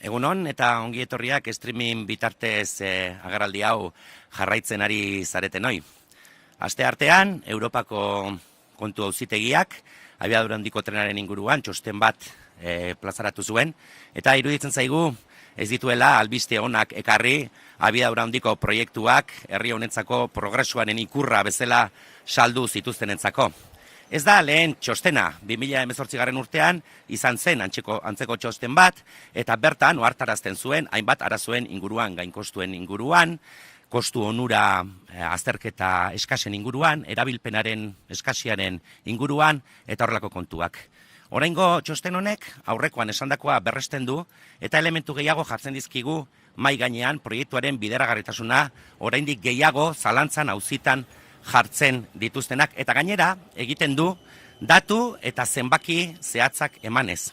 Egunon eta ongi etorriak streaming bitartez agerraldi hau jarraitzen ari zareten hoi. Aste artean, Europako kontu auzitegiak abiadura handiko trenaren inguruan txosten bat plazaratu zuen, eta iruditzen zaigu ez dituela albiste onak ekarri abiadura handiko proiektuak herri honentzako progresuaren ikurra bezala saldu zituztenentzako. Ez da lehen txostena, 2018 urtean izan zen antzeko txosten bat, eta bertan ohartarazten zuen hainbat arazoen inguruan, gainkostuen inguruan, kostu onura azterketa eskasen inguruan, erabilpenaren eskasiaren inguruan, eta horrelako kontuak. Oraingo txosten honek aurrekoan esandakoa berresten du, eta elementu gehiago jartzen dizkigu mahai gainean proiektuaren bideragarritasuna oraindik gehiago zalantzan auzitan jartzen dituztenak, eta gainera egiten du datu eta zenbaki zehatzak emanez.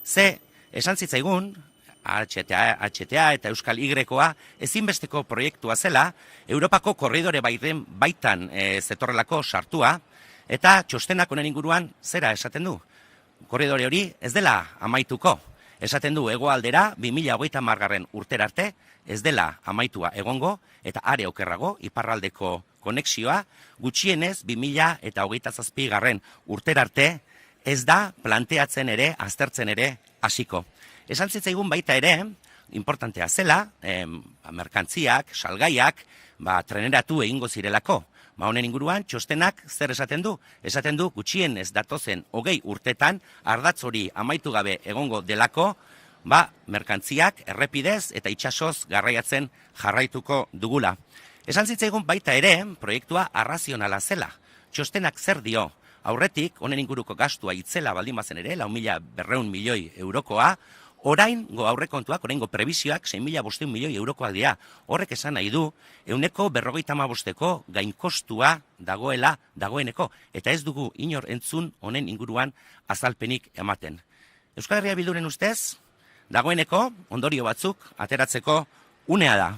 Ze, esan zitzaigun, HTA eta Euskal Y-koa ezinbesteko proiektua zela, Europako korridore baitan zetorrelako sartua, eta txostenak honen inguruan zera esaten du. Korridore hori ez dela amaituko. Esaten du hegoaldera 2030 urtera arte ez dela amaitua egongo, eta are okerrago iparraldeko konexioa gutxienez 2027 urtera arte ez da planteatzen ere, aztertzen ere hasiko. Esan zitzaigun baita ere, importantea zela, merkantziak, salgaiak, treneratu egingo zirelako. Honen inguruan, txostenak zer esaten du? Esaten du gutxienez datozen 20 urtetan ardatz hori amaitu gabe egongo delako, merkantziak errepidez eta itsasoz garraiatzen jarraituko dugula. Esan zitzaigun baita ere, proiektua arrazionala zela. Txostenak zer dio? Aurretik, honen inguruko gastua itzela baldin bazen ere, 4.200 milioi eurokoa, oraingo aurrekontuak, oraingo prebizioak 6.500 milioi eurokoak dira. Horrek esan nahi du, 155ko gainkostua dagoeneko, eta ez dugu inor entzun honen inguruan azalpenik ematen. Euskal Herria Bilduren ustez, dagoeneko ondorio batzuk ateratzeko unea da.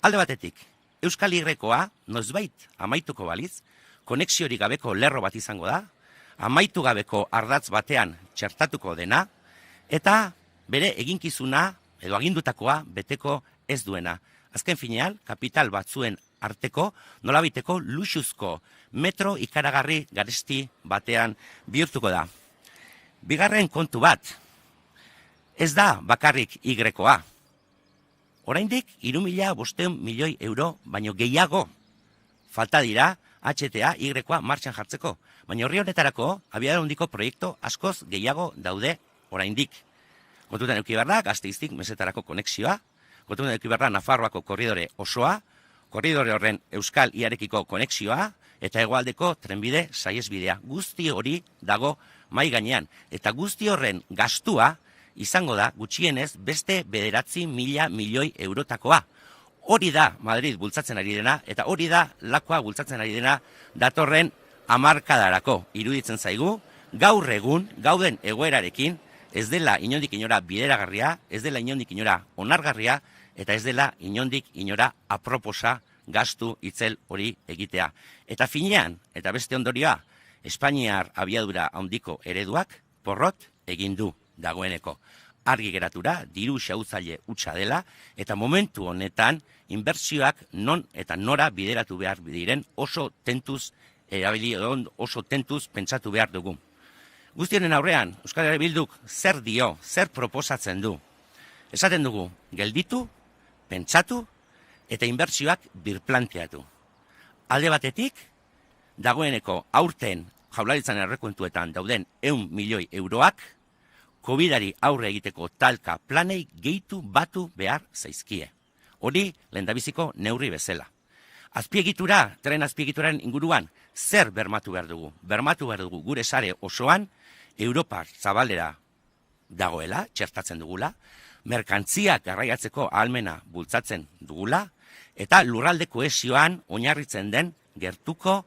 Alde batetik, Euskal Y-koa noizbait amaituko baliz, konexiorik gabeko lerro bat izango da, amaitu gabeko ardatz batean txertatuko dena, eta bere eginkizuna edo agindutakoa beteko ez duena. Azken finean, kapital batzuen arteko nolabiteko luxuzko metro ikaragarri garesti batean bihurtuko da. Bigarren kontu bat, ez da bakarrik Y-koa. Oraindik 3.500 milioi euro baino gehiago falta dira HTA Y-koa martxan jartzeko. Baina horri honetarako abiadura handiko proiektu askoz gehiago daude oraindik. Kontutan eduki behar da Gasteiztik mesetarako konexioa, kontutan eduki behar da Nafarroako korridore osoa, korridore horren Euskal Iarekiko konexioa, eta hegoaldeko trenbide saihesbidea. Guzti hori dago mahai gainean, eta guzti horren gastua izango da gutxienez beste 9.000 milioi eurotakoa. Hori da Madrid bultzatzen ari dena, eta hori da Lakoa bultzatzen ari dena datorren hamarkadarako. Iruditzen zaigu, gaur egun, gauden egoerarekin, ez dela inondik inora bideragarria, ez dela inondik inora onargarria, eta ez dela inondik inora aproposa gastu itzel hori egitea. Eta finean, eta beste ondorioa, Espainiar abiadura handiko ereduak porrot egin du dagoeneko. Argi geratura, diru xautzaile hutsa dela, eta momentu honetan, inbertsioak non eta nora bideratu behar diren oso tentuz pentsatu behar dugu. Guzti honen aurrean, Euskal Herria Bilduk zer dio, zer proposatzen du. Esaten dugu, gelditu, pentsatu, eta inbertsioak birplanteatu. Alde batetik, dagoeneko aurten Jaurlaritzaren aurrekontuetan dauden 100 milioi euroak, COVID-ari aurre egiteko talka planei gehitu batu behar zaizkie. Hori lehendabiziko neurri bezala. Azpiegitura, tren azpiegituraren inguruan, zer bermatu behar dugu? Bermatu behar dugu gure sare osoan, Europar zabalera dagoela, txertatzen dugula, merkantziak garraiatzeko ahalmena bultzatzen dugula, eta lurralde kohesioan oinarritzen den gertuko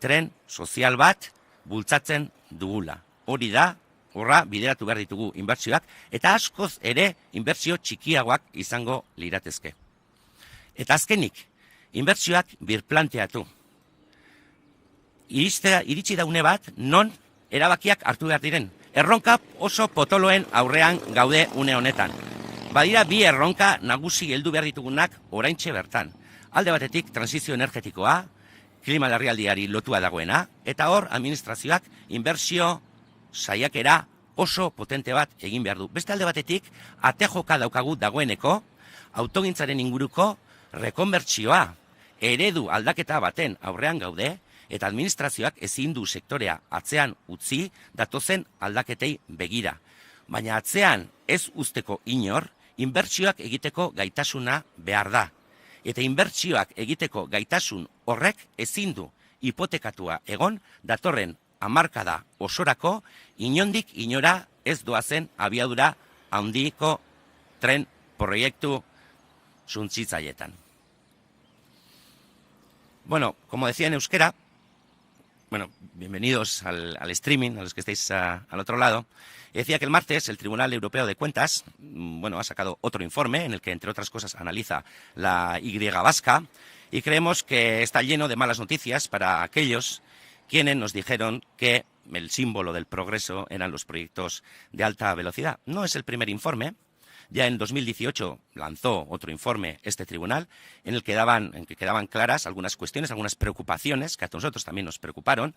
tren sozial bat bultzatzen dugula. Hori da, horra bideratu behar ditugu inbertsioak, eta askoz ere inbertsio txikiagoak izango liratezke. Eta azkenik, inbertsioak birplanteatu. Iritsi da une bat, non erabakiak hartu behar diren. Erronka oso potoloen aurrean gaude une honetan. Badira bi erronka nagusi heldu behar ditugunak oraintxe bertan. Alde batetik transizio energetikoa, klima larrialdiari lotua dagoena, eta hor administrazioak inbertsio saiakera oso potente bat egin behar du. Beste alde batetik, ate joka daukagu dagoeneko, autogintzaren inguruko rekonbertsioa, eredu aldaketa baten aurrean gaude, eta administrazioak ezin du sektorea atzean utzi datozen aldaketei begira. Baina atzean ez usteko inor, inbertsioak egiteko gaitasuna behar da. Eta inbertsioak egiteko gaitasun horrek ezin du hipotekatua egon datorren hamarkada osorako inondik inora ez doazen abiadura handiko tren proiektu suntsitzaietan. Bueno, como decía en euskera, bueno, bienvenidos al streaming, a los que estáis al otro lado. Decía que el martes el Tribunal Europeo de Cuentas, bueno, ha sacado otro informe en el que, entre otras cosas, analiza la Y vasca y creemos que está lleno de malas noticias para aquellos quienes nos dijeron que el símbolo del progreso eran los proyectos de alta velocidad. No es el primer informe. Ya en 2018 lanzó otro informe este tribunal en el que quedaban claras algunas cuestiones, algunas preocupaciones que a nosotros también nos preocuparon,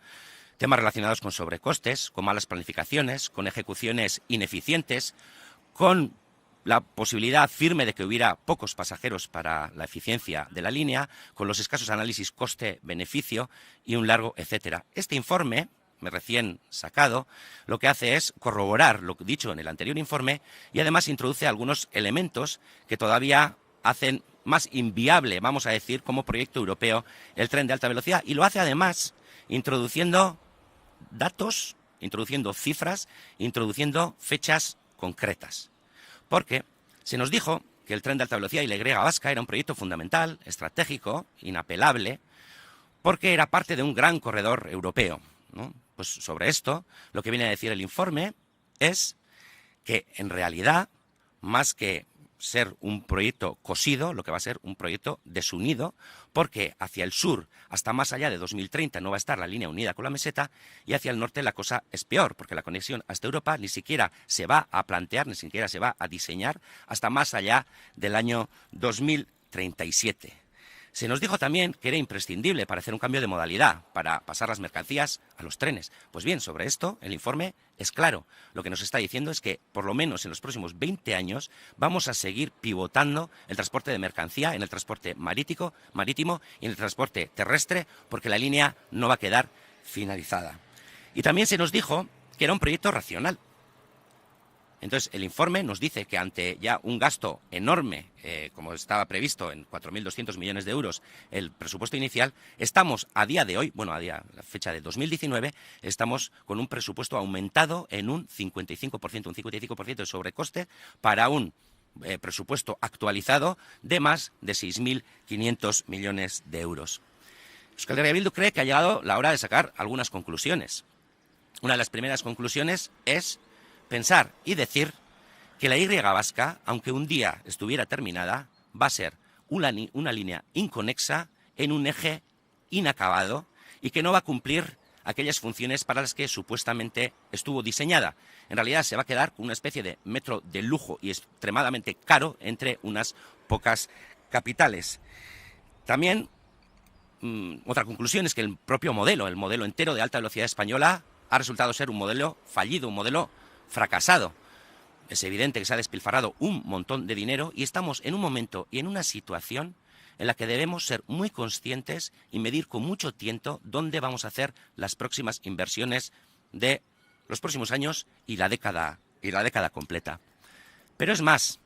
temas relacionados con sobrecostes, con malas planificaciones, con ejecuciones ineficientes, con la posibilidad firme de que hubiera pocos pasajeros para la eficiencia de la línea, con los escasos análisis coste-beneficio y un largo etcétera. Este informe, recién sacado, lo que hace es corroborar lo dicho en el anterior informe y además introduce algunos elementos que todavía hacen más inviable, vamos a decir, como proyecto europeo el tren de alta velocidad, y lo hace además introduciendo datos, introduciendo cifras, introduciendo fechas concretas. Porque se nos dijo que el tren de alta velocidad y la Y vasca era un proyecto fundamental, estratégico, inapelable, porque era parte de un gran corredor europeo, ¿no? Pues sobre esto, lo que viene a decir el informe es que en realidad, más que ser un proyecto cosido, lo que va a ser un proyecto desunido, porque hacia el sur, hasta más allá de 2030, no va a estar la línea unida con la meseta, y hacia el norte la cosa es peor, porque la conexión hasta Europa ni siquiera se va a plantear, ni siquiera se va a diseñar hasta más allá del año 2037. Se nos dijo también que era imprescindible para hacer un cambio de modalidad, para pasar las mercancías a los trenes. Pues bien, sobre esto el informe es claro. Lo que nos está diciendo es que, por lo menos en los próximos 20 años, vamos a seguir pivotando el transporte de mercancía en el transporte marítimo y en el transporte terrestre, porque la línea no va a quedar finalizada. Y también se nos dijo que era un proyecto racional. Entonces, el informe nos dice que ante ya un gasto enorme, como estaba previsto en 4.200 millones de euros el presupuesto inicial, estamos a día de hoy, bueno, la fecha de 2019, estamos con un presupuesto aumentado en un 55% de sobrecoste para un presupuesto actualizado de más de 6.500 millones de euros. Euskal Herria Bildu cree que ha llegado la hora de sacar algunas conclusiones. Una de las primeras conclusiones es pensar y decir que la Y vasca, aunque un día estuviera terminada, va a ser una línea inconexa en un eje inacabado y que no va a cumplir aquellas funciones para las que supuestamente estuvo diseñada. En realidad se va a quedar con una especie de metro de lujo y extremadamente caro entre unas pocas capitales. También otra conclusión es que el propio modelo, el modelo entero de alta velocidad española, ha resultado ser un modelo fallido, un modelo fracasado. Es evidente que se ha despilfarrado un montón de dinero y estamos en un momento y en una situación en la que debemos ser muy conscientes y medir con mucho tiento dónde vamos a hacer las próximas inversiones de los próximos años y la década completa. Pero es más,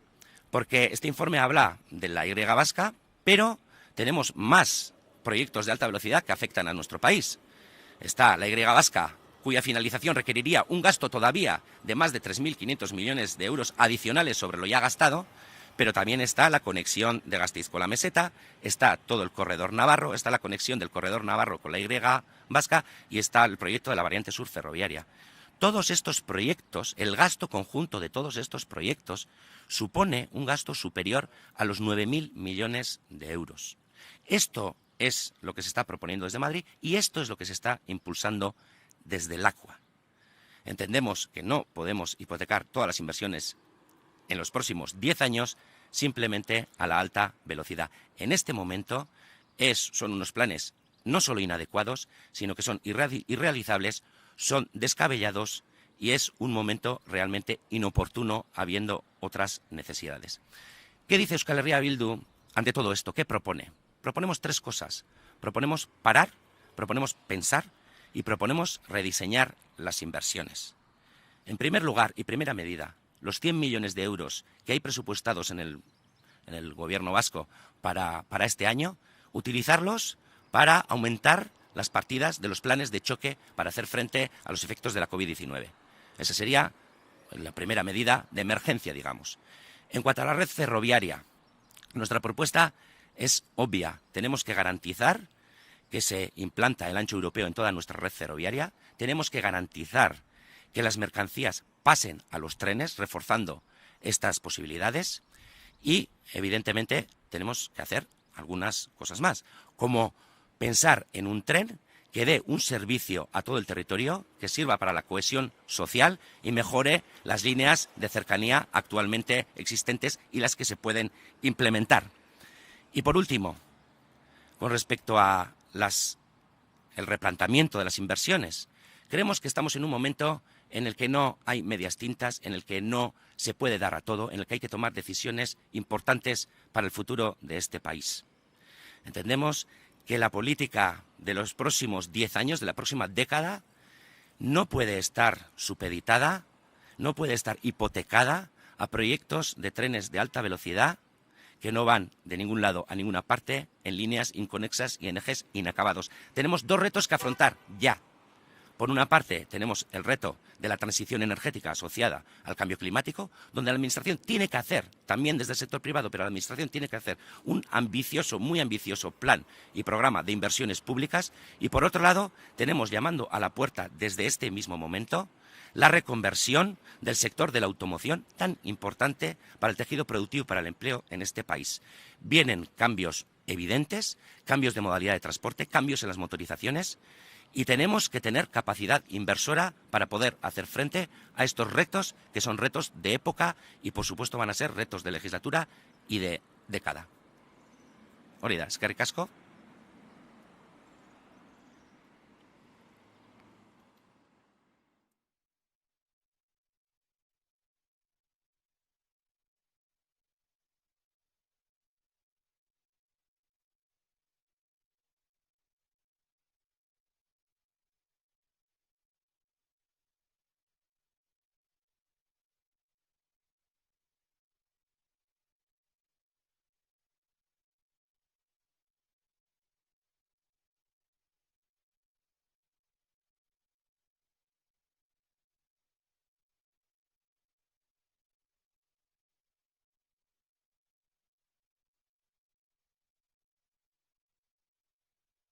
porque este informe habla de la Y vasca, pero tenemos más proyectos de alta velocidad que afectan a nuestro país. Está la Y vasca, cuya finalización requeriría un gasto todavía de más de 3.500 millones de euros adicionales sobre lo ya gastado, pero también está la conexión de Gasteiz con la meseta, está todo el corredor navarro, está la conexión del corredor navarro con la Y vasca y está el proyecto de la variante sur ferroviaria. Todos estos proyectos, el gasto conjunto de todos estos proyectos, supone un gasto superior a los 9.000 millones de euros. Esto es lo que se está proponiendo desde Madrid y esto es lo que se está impulsando desde el ACUA. Entendemos que no podemos hipotecar todas las inversiones en los próximos 10 años simplemente a la alta velocidad. En este momento son unos planes no solo inadecuados, sino que son irrealizables, son descabellados y es un momento realmente inoportuno habiendo otras necesidades. ¿Qué dice Euskal Herria Bildu ante todo esto? ¿Qué propone? Proponemos 3 cosas. Proponemos parar, proponemos pensar y proponemos rediseñar las inversiones. En primer lugar y primera medida, los 100 millones de euros que hay presupuestados en el gobierno vasco para este año, utilizarlos para aumentar las partidas de los planes de choque para hacer frente a los efectos de la COVID-19. Esa sería la primera medida de emergencia, digamos. En cuanto a la red ferroviaria, nuestra propuesta es obvia. Tenemos que garantizar que se implanta el ancho europeo en toda nuestra red ferroviaria. Tenemos que garantizar que las mercancías pasen a los trenes, reforzando estas posibilidades. Y, evidentemente, tenemos que hacer algunas cosas más, como pensar en un tren que dé un servicio a todo el territorio, que sirva para la cohesión social y mejore las líneas de cercanía actualmente existentes y las que se pueden implementar. Y por último, con respecto a el replanteamiento de las inversiones, creemos que estamos en un momento en el que no hay medias tintas, en el que no se puede dar a todo, en el que hay que tomar decisiones importantes para el futuro de este país. Entendemos que la política de los próximos 10 años, de la próxima década, no puede estar supeditada, no puede estar hipotecada a proyectos de trenes de alta velocidad que no van de ningún lado a ninguna parte, en líneas inconexas y en ejes inacabados. Tenemos 2 retos que afrontar ya. Por una parte, tenemos el reto de la transición energética asociada al cambio climático, donde la Administración tiene que hacer, también desde el sector privado, pero la Administración tiene que hacer un ambicioso, muy ambicioso plan y programa de inversiones públicas. Y por otro lado, tenemos llamando a la puerta desde este mismo momento la reconversión del sector de la automoción, tan importante para el tejido productivo y para el empleo en este país. Vienen cambios evidentes, cambios de modalidad de transporte, cambios en las motorizaciones, y tenemos que tener capacidad inversora para poder hacer frente a estos retos, que son retos de época y, por supuesto, van a ser retos de legislatura y de década. Hori da, eskerrik asko.